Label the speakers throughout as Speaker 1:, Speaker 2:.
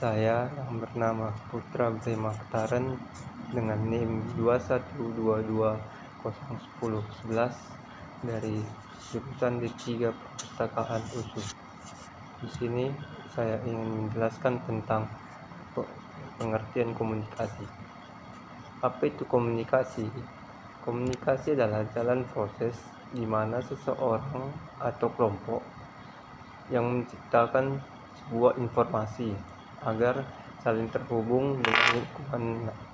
Speaker 1: Saya yang bernama Putra Bima Ketaren dengan NIM 2122011011 dari jurusan D3 Perpustakaan USU. Di sini saya ingin menjelaskan tentang pengertian komunikasi. Apa itu komunikasi? Komunikasi adalah jalan proses di mana seseorang atau kelompok yang menciptakan sebuah informasi agar saling terhubung dengan lingkungan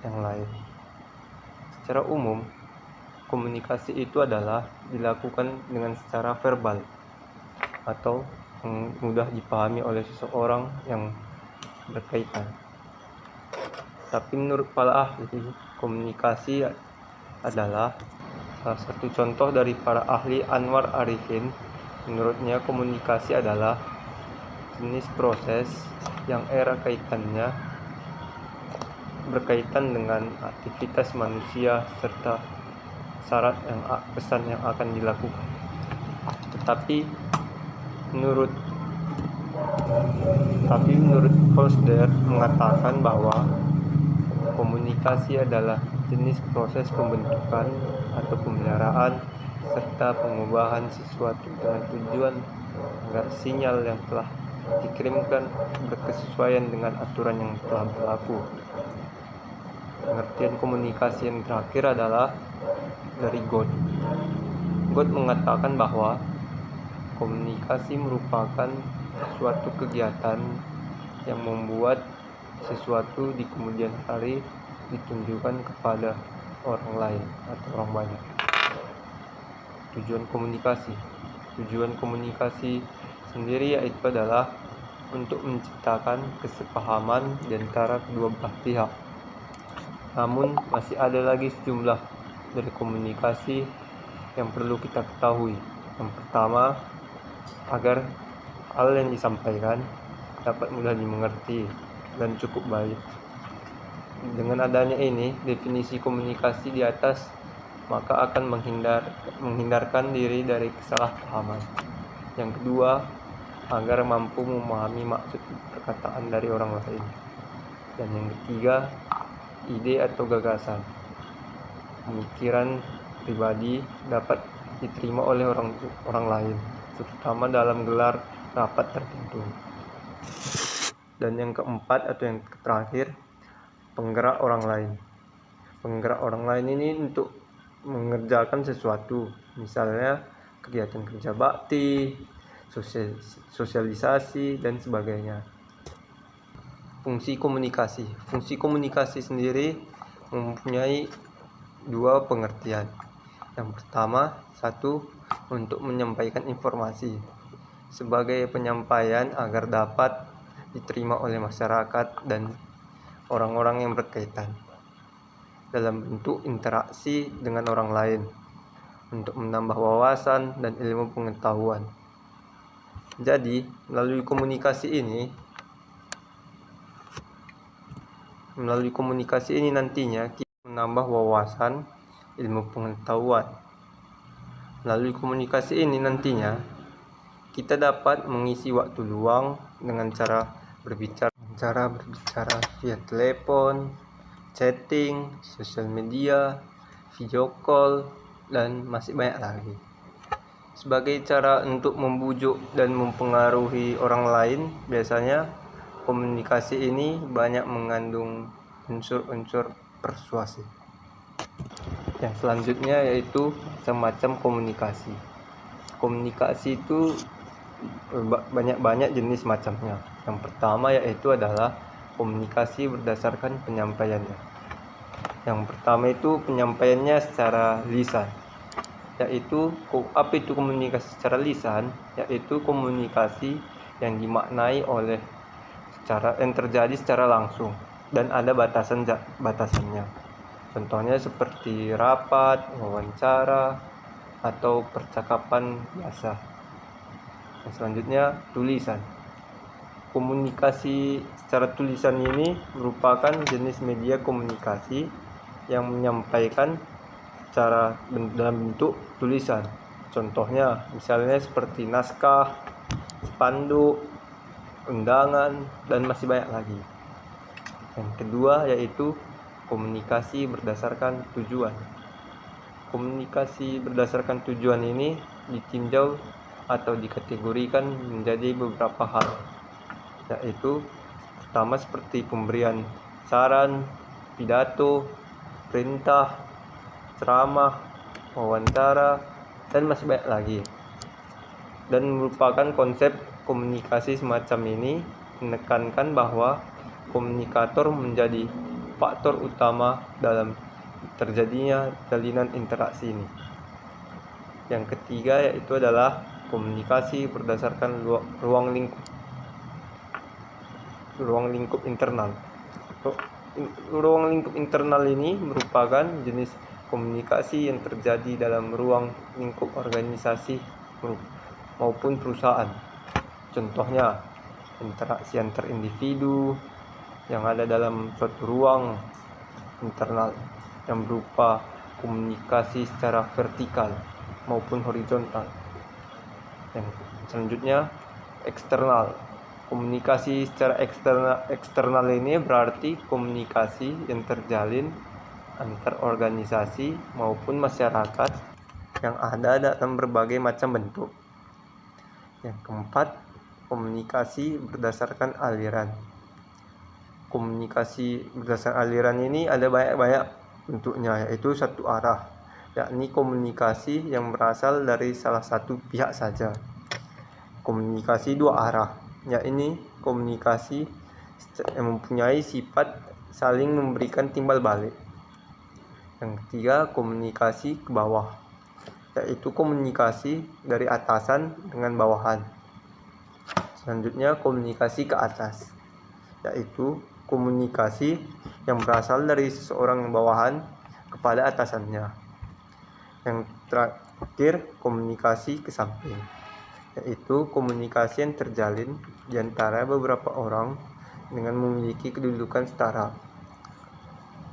Speaker 1: yang lain. Secara umum, komunikasi itu adalah dilakukan dengan secara verbal atau yang mudah dipahami oleh seseorang yang berkaitan. Tapi menurut para ahli, komunikasi adalah salah satu contoh dari para ahli Anwar Arifin. Menurutnya komunikasi adalah jenis proses yang kaitannya berkaitan dengan aktivitas manusia serta syarat pesan yang akan dilakukan. Tetapi menurut Foster mengatakan bahwa komunikasi adalah jenis proses pembentukan atau pemeliharaan serta pengubahan sesuatu dengan tujuan agar sinyal yang telah dikirimkan berkesesuaian dengan aturan yang telah berlaku. Pengertian komunikasi yang terakhir adalah dari God. God mengatakan bahwa komunikasi merupakan suatu kegiatan yang membuat sesuatu di kemudian hari ditunjukkan kepada orang lain atau orang banyak. Tujuan komunikasi sendiri yaitu adalah untuk menciptakan kesepahaman di antara kedua belah pihak. Namun masih ada lagi sejumlah dari komunikasi yang perlu kita ketahui. Yang pertama, agar hal yang disampaikan dapat mudah dimengerti dan cukup baik. Dengan adanya ini, definisi komunikasi di atas maka akan menghindarkan diri dari kesalahpahaman. Yang kedua, agar mampu memahami maksud perkataan dari orang lain. Dan yang ketiga, ide atau gagasan, pemikiran pribadi dapat diterima oleh orang lain, terutama dalam gelar rapat tertentu. Dan yang keempat atau yang terakhir, penggerak orang lain. Penggerak orang lain ini untuk mengerjakan sesuatu, misalnya kegiatan kerja bakti, sosialisasi, dan sebagainya. Fungsi komunikasi sendiri mempunyai dua pengertian. Yang pertama, satu, untuk menyampaikan informasi sebagai penyampaian agar dapat diterima oleh masyarakat dan orang-orang yang berkaitan dalam bentuk interaksi dengan orang lain untuk menambah wawasan dan ilmu pengetahuan. Jadi, melalui komunikasi ini nantinya kita menambah wawasan, ilmu pengetahuan. Melalui komunikasi ini nantinya kita dapat mengisi waktu luang dengan cara berbicara via telepon, chatting, sosial media, video call, dan masih banyak lagi. Sebagai cara untuk membujuk dan mempengaruhi orang lain, biasanya komunikasi ini banyak mengandung unsur-unsur persuasi. Yang selanjutnya yaitu macam-macam komunikasi. Komunikasi itu banyak jenis macamnya. Yang pertama yaitu adalah komunikasi berdasarkan penyampaiannya. Yang pertama itu penyampaiannya secara lisan. Apa itu komunikasi secara lisan? Yaitu komunikasi yang dimaknai oleh yang terjadi secara langsung dan ada batasannya. Contohnya seperti rapat, wawancara, atau percakapan biasa. Yang selanjutnya, tulisan. Komunikasi secara tulisan ini merupakan jenis media komunikasi yang menyampaikan dalam bentuk tulisan. Contohnya, misalnya seperti naskah, spanduk, undangan, dan masih banyak lagi. Yang kedua yaitu komunikasi berdasarkan tujuan. Komunikasi berdasarkan tujuan ini ditinjau atau dikategorikan menjadi beberapa hal, yaitu pertama seperti pemberian saran, pidato, perintah, ceramah, wawancara, dan masih banyak lagi. Dan merupakan konsep komunikasi semacam ini menekankan bahwa komunikator menjadi faktor utama dalam terjadinya jalinan interaksi ini. Yang ketiga yaitu adalah komunikasi berdasarkan ruang lingkup internal. Ruang lingkup internal ini merupakan jenis komunikasi yang terjadi dalam ruang lingkup organisasi maupun perusahaan. Contohnya, interaksi antar individu yang ada dalam suatu ruang internal yang berupa komunikasi secara vertikal maupun horizontal. Yang selanjutnya, eksternal. Komunikasi secara eksternal ini berarti komunikasi yang terjalin antar organisasi maupun masyarakat yang ada dalam berbagai macam bentuk. Yang keempat, komunikasi berdasarkan aliran. Komunikasi berdasarkan aliran ini ada banyak bentuknya, yaitu satu arah, yakni komunikasi yang berasal dari salah satu pihak saja. Komunikasi dua arah, yakni komunikasi yang mempunyai sifat saling memberikan timbal balik. Yang ketiga, komunikasi ke bawah, yaitu komunikasi dari atasan dengan bawahan. Selanjutnya, komunikasi ke atas, yaitu komunikasi yang berasal dari seseorang bawahan kepada atasannya. Yang terakhir, komunikasi ke samping, yaitu komunikasi yang terjalin di antara beberapa orang dengan memiliki kedudukan setara.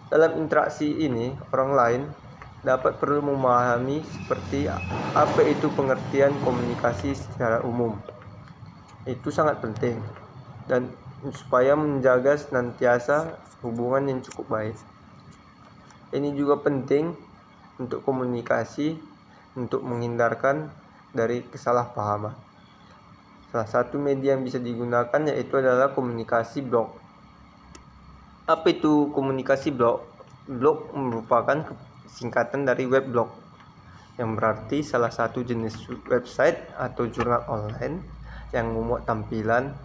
Speaker 1: Dalam interaksi ini, orang lain dapat perlu memahami seperti apa itu pengertian komunikasi secara umum. Itu sangat penting dan supaya menjaga senantiasa hubungan yang cukup baik. Ini juga penting untuk komunikasi untuk menghindarkan dari kesalahpahaman. Salah satu media yang bisa digunakan yaitu adalah komunikasi blog. Apa itu komunikasi blog? Blog merupakan singkatan dari weblog, yang berarti salah satu jenis website atau jurnal online yang memuat tampilan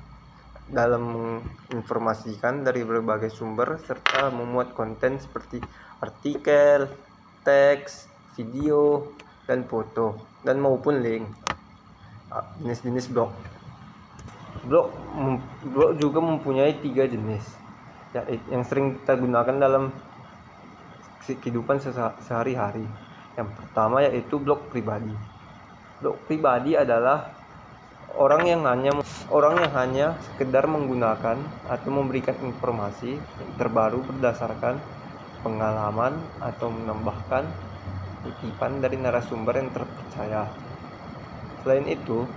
Speaker 1: dalam menginformasikan dari berbagai sumber serta memuat konten seperti artikel, teks, video, dan foto, dan maupun link. Jenis-jenis blog. Blog juga mempunyai 3 jenis yang sering kita gunakan dalam kehidupan sehari-hari. Yang pertama yaitu blog pribadi. Blog pribadi adalah orang yang hanya sekedar menggunakan atau memberikan informasi terbaru berdasarkan pengalaman atau menambahkan kutipan dari narasumber yang terpercaya. Selain itu,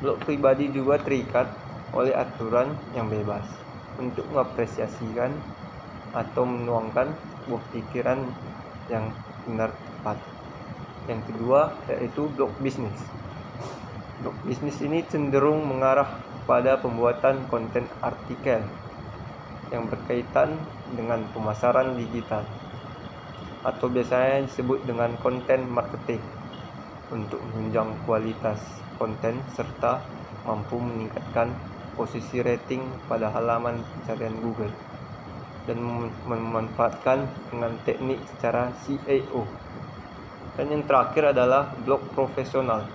Speaker 1: blog pribadi juga terikat oleh aturan yang bebas untuk mengapresiasikan atau menuangkan sebuah pikiran yang benar tepat. Yang kedua yaitu blog bisnis. Blog bisnis ini cenderung mengarah pada pembuatan konten artikel yang berkaitan dengan pemasaran digital atau biasanya disebut dengan konten marketing untuk menunjang kualitas konten serta mampu meningkatkan posisi rating pada halaman pencarian Google dan memanfaatkan dengan teknik secara SEO. Dan yang terakhir adalah blog profesional.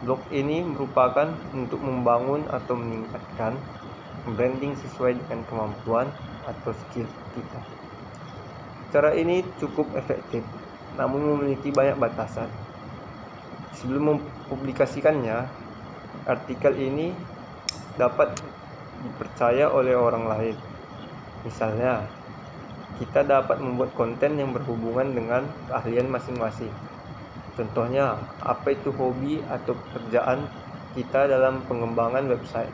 Speaker 1: Blog ini merupakan untuk membangun atau meningkatkan branding sesuai dengan kemampuan atau skill kita. Cara ini cukup efektif, namun memiliki banyak batasan. Sebelum mempublikasikannya, artikel ini dapat dipercaya oleh orang lain. Misalnya, kita dapat membuat konten yang berhubungan dengan keahlian masing-masing. Contohnya, apa itu hobi atau pekerjaan kita dalam pengembangan website.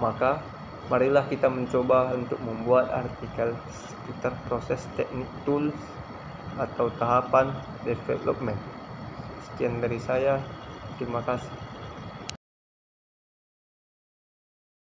Speaker 1: Maka marilah kita mencoba untuk membuat artikel seputar proses teknik tools atau tahapan development. Sekian dari saya, terima kasih.